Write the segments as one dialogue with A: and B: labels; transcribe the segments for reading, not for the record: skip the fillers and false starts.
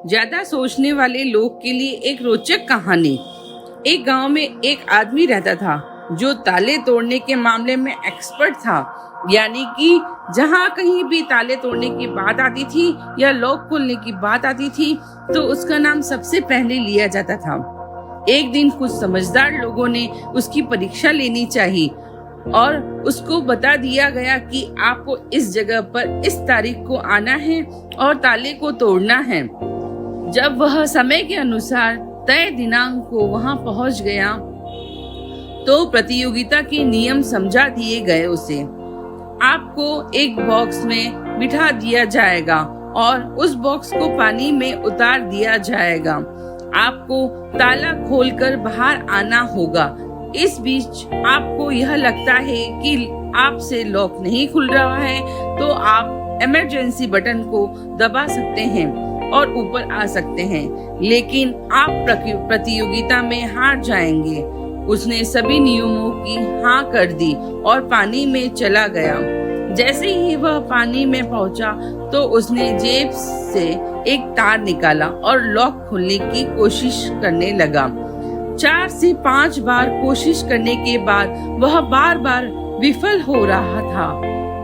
A: ज्यादा सोचने वाले लोग के लिए एक रोचक कहानी। एक गांव में एक आदमी रहता था जो ताले तोड़ने के मामले में एक्सपर्ट था। यानी कि जहां कहीं भी ताले तोड़ने की बात आती थी या लॉक खोलने की बात आती थी तो उसका नाम सबसे पहले लिया जाता था। एक दिन कुछ समझदार लोगों ने उसकी परीक्षा लेनी चाहिए और उसको बता दिया गया कि आपको इस जगह पर इस तारीख को आना है और ताले को तोड़ना है। जब वह समय के अनुसार तय दिनांक को वहां पहुंच गया तो प्रतियोगिता के नियम समझा दिए गए उसे। आपको एक बॉक्स में बिठा दिया जाएगा और उस बॉक्स को पानी में उतार दिया जाएगा। आपको ताला खोलकर बाहर आना होगा। इस बीच आपको यह लगता है कि आपसे लॉक नहीं खुल रहा है तो आप इमरजेंसी बटन को दबा सकते हैं और ऊपर आ सकते हैं, लेकिन आप प्रतियोगिता में हार जाएंगे। उसने सभी नियमों की हाँ कर दी और पानी में चला गया। जैसे ही वह पानी में पहुंचा तो उसने जेब से एक तार निकाला और लॉक खोलने की कोशिश करने लगा। 4 से 5 बार कोशिश करने के बाद वह बार बार विफल हो रहा था,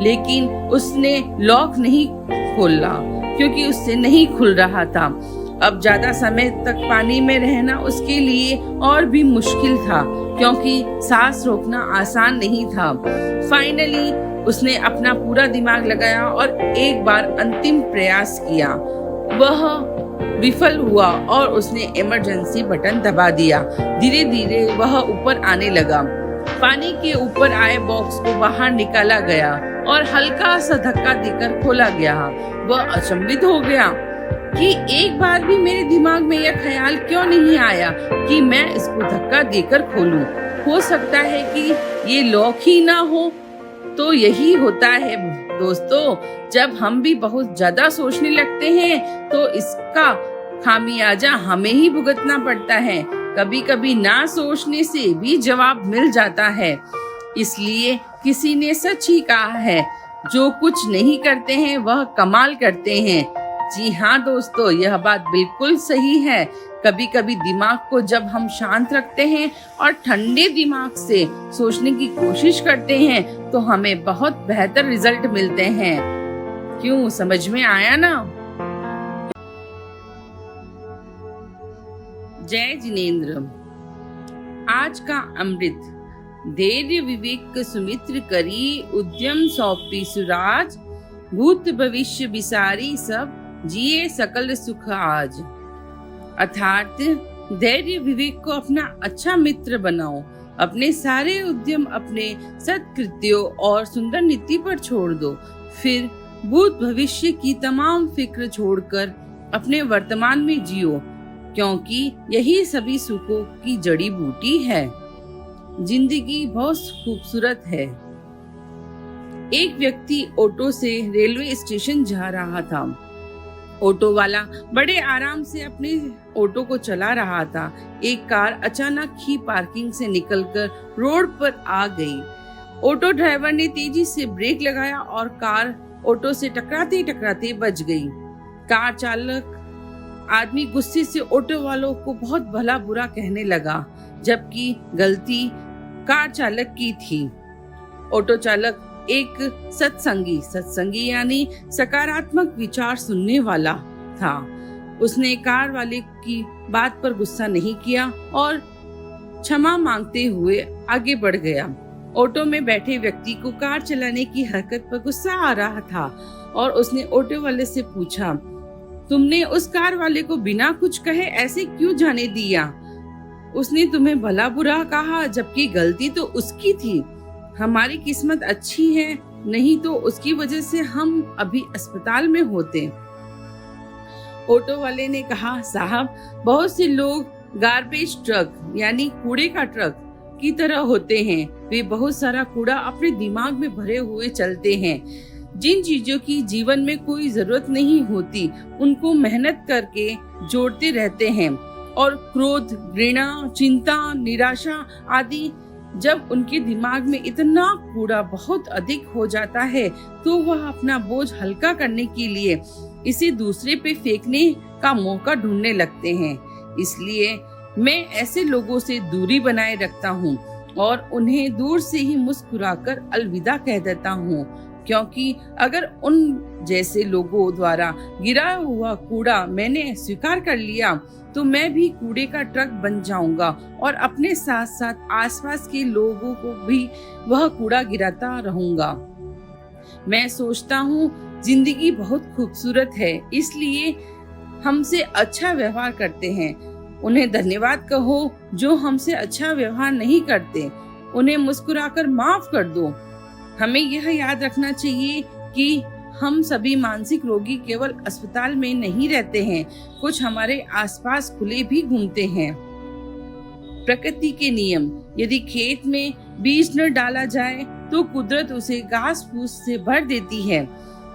A: लेकिन उसने लॉक नहीं खोला क्योंकि उससे नहीं खुल रहा था। अब ज्यादा समय तक पानी में रहना उसके लिए और भी मुश्किल था क्योंकि सांस रोकना आसान नहीं था। फाइनली उसने अपना पूरा दिमाग लगाया और एक बार अंतिम प्रयास किया। वह विफल हुआ और उसने इमरजेंसी बटन दबा दिया। धीरे धीरे वह ऊपर आने लगा। पानी के ऊपर आए बॉक्स को बाहर निकाला गया और हल्का सा धक्का देकर खोला गया। वह अचंभित हो गया कि एक बार भी मेरे दिमाग में यह ख्याल क्यों नहीं आया कि मैं इसको धक्का देकर खोलूं। हो सकता है कि ये लॉक ही ना हो। तो यही होता है दोस्तों, जब हम भी बहुत ज्यादा सोचने लगते हैं तो इसका खामियाजा हमें ही भुगतना पड़ता है। कभी कभी ना सोचने से भी जवाब मिल जाता है। इसलिए किसी ने सच ही कहा है, जो कुछ नहीं करते हैं वह कमाल करते हैं। जी हाँ दोस्तों, यह बात बिल्कुल सही है। कभी कभी दिमाग को जब हम शांत रखते हैं और ठंडे दिमाग से सोचने की कोशिश करते हैं तो हमें बहुत बेहतर रिजल्ट मिलते हैं। क्यों, समझ में आया ना? जय जिनेंद्र। आज का अमृत। धैर्य विवेक सुमित्र करी, उद्यम सौंपी सुराज, भूत भविष्य विसारी सब, जिए सकल सुख आज। अर्थात धैर्य विवेक को अपना अच्छा मित्र बनाओ। अपने सारे उद्यम अपने सत्कृत्यों और सुंदर नीति पर छोड़ दो। फिर भूत भविष्य की तमाम फिक्र छोड़कर अपने वर्तमान में जियो, क्योंकि यही सभी सुखों की जड़ी बूटी है। जिंदगी बहुत खूबसूरत है। एक व्यक्ति ऑटो से रेलवे स्टेशन जा रहा था। ऑटो वाला बड़े आराम से अपने ऑटो को चला रहा था। एक कार अचानक ही पार्किंग से निकलकर रोड पर आ गई। ऑटो ड्राइवर ने तेजी से ब्रेक लगाया और कार ऑटो से टकराते टकराते बच गई। कार चालक आदमी गुस्से से ऑटो वालों को बहुत भला बुरा कहने लगा, जबकि गलती कार चालक की थी। ऑटो चालक एक सत्संगी यानी सकारात्मक विचार सुनने वाला था। उसने कार वाले की बात पर गुस्सा नहीं किया और क्षमा मांगते हुए आगे बढ़ गया। ऑटो में बैठे व्यक्ति को कार चलाने की हरकत पर गुस्सा आ रहा था और उसने ऑटो वाले से पूछा, तुमने उस कार वाले को बिना कुछ कहे ऐसे क्यों जाने दिया? उसने तुम्हें भला बुरा कहा, जबकि गलती तो उसकी थी। हमारी किस्मत अच्छी है, नहीं तो उसकी वजह से हम अभी अस्पताल में होते। ऑटो वाले ने कहा, साहब, बहुत से लोग गार्बेज ट्रक यानी कूड़े का ट्रक की तरह होते हैं। वे बहुत सारा कूड़ा अपने दिमाग में भरे हुए चलते हैं। जिन चीजों की जीवन में कोई जरूरत नहीं होती उनको मेहनत करके जोड़ते रहते हैं, और क्रोध, घृणा, चिंता, निराशा आदि जब उनके दिमाग में इतना कूड़ा बहुत अधिक हो जाता है तो वह अपना बोझ हल्का करने के लिए इसे दूसरे पे फेंकने का मौका ढूंढने लगते हैं। इसलिए मैं ऐसे लोगों से दूरी बनाए रखता हूँ और उन्हें दूर से ही मुस्कुराकर अलविदा कह देता हूँ, क्योंकि अगर उन जैसे लोगों द्वारा गिरा हुआ कूड़ा मैंने स्वीकार कर लिया तो मैं भी कूड़े का ट्रक बन जाऊंगा और अपने साथ साथ आसपास के लोगों को भी वह कूड़ा गिराता रहूंगा। मैं सोचता हूँ जिंदगी बहुत खूबसूरत है, इसलिए हमसे अच्छा व्यवहार करते हैं। उन्हें धन्यवाद कहो जो हमसे अच्छा व्यवहार नहीं करते, उन्हें मुस्कुराकर माफ कर दो। हमें यह याद रखना चाहिए कि हम सभी मानसिक रोगी केवल अस्पताल में नहीं रहते हैं, कुछ हमारे आसपास खुले भी घूमते हैं। प्रकृति के नियम, यदि खेत में बीज न डाला जाए तो कुदरत उसे घास फूस से भर देती है।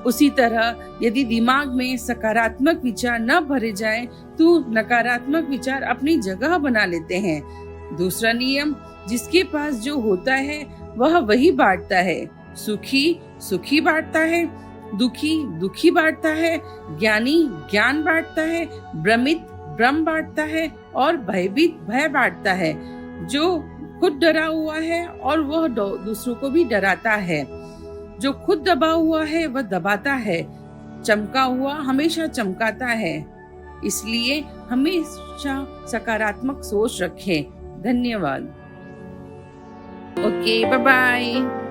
A: उसी तरह यदि दिमाग में सकारात्मक विचार न भरे जाए तो नकारात्मक विचार अपनी जगह बना लेते हैं। दूसरा नियम, जिसके पास जो होता है वह वही बांटता है। सुखी सुखी बांटता है, दुखी दुखी बांटता है, ज्ञानी ज्ञान बांटता है, भ्रमित भ्रम बांटता है और भयभीत भय बांटता है। जो खुद डरा हुआ है और वह दूसरों को भी डराता है। जो खुद दबा हुआ है वह दबाता है, चमका हुआ हमेशा चमकाता है। इसलिए हमेशा सकारात्मक सोच रखें। धन्यवाद। Okay, bye bye.